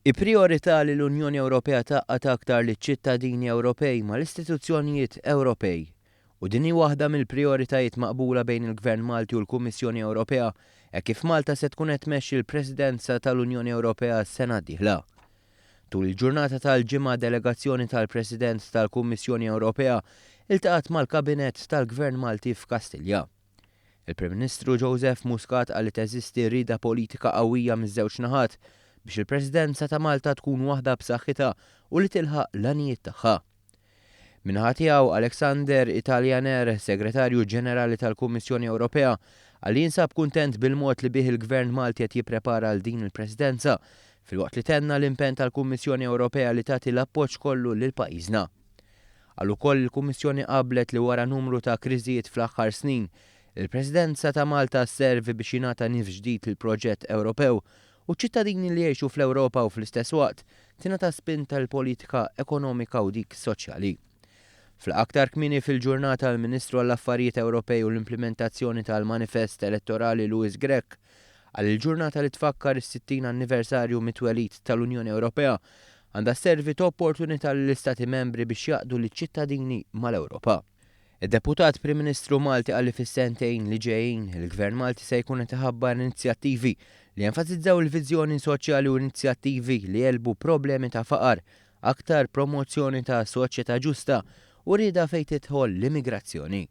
Il-priorità li l-Unjoni Ewropea taqqad aktar liċ-ċittadini Ewropej mal-istituzzjonijiet Ewropej. U din hi waħda mill-prijoritajiet maqbula bejn il-Gvern Malti u l-Kummissjoni Ewropea kif Malta se tkun qed tmexxi l-Presidenza tal-Unjoni Ewropea s-sena d-dieħla. Tul il-ġurnata tal-ġimgħa delegazzjoni tal-Presidenza tal-Kummissjoni Ewropea iltaqat mal-kabinett tal-Gvern Malti f'Kastilja. Il-Prim Ministru Joseph Muscat qal li teżisti rieda politika qawwija miż-żewġ naħat biex il-Presidenza ta' Malta tkun waħda b'saħħitha u li tilħaq l-għanijiet tagħha. Minħa tiegħu Alexander Italjaner, Segretarju Ġenerali tal-Kummissjoni Ewropea, qal li jinsab kuntent bil-mod li bih il-Gvern Malti qed jipprepara għal din il-Presidenza filwaqt li tenna l-impenn tal-Kummissjoni Ewropea li tagħti l-appoġġ kollu lil pajjiżna. Qal ukoll il-Kummissjoni qablet li wara numru ta' kriżijiet fl-aħħar snin, il-Presidenza ta' Malta sservi biex jingħata nifs ġdid lill-proġett Ewropew u ċittadini li jgħixu fl-Ewropa u fl-istess waqt tingħata spinta l-politika ekonomika u dik soċjali. Fl-aktar kmieni fil-ġurnata l-Ministru għall-Affarijiet Ewropej u l-implementazzjoni tal-Manifest Elettorali Louis Grech għal il-ġurnata li tfakkar is-60 anniversarju mit-twelid tal-Unjoni Ewropea għandha sservi ta' opportunità lill-Istati membri biex jaqdu liċ-ċittadini mal-Ewropa. Id-Deputat Prim Ministru Malti qal li fis-sentejn li ġejjin il-Gvern Malti se jkun qed iħabbar inizjattivi li jenfasizzaw il-viżjoni soċjali u inizjattivi li jelbu problemi ta' faqar, aktar promozzjoni ta' soċjetà ġusta u rieda fejn tidħol l-immigrazzjoni.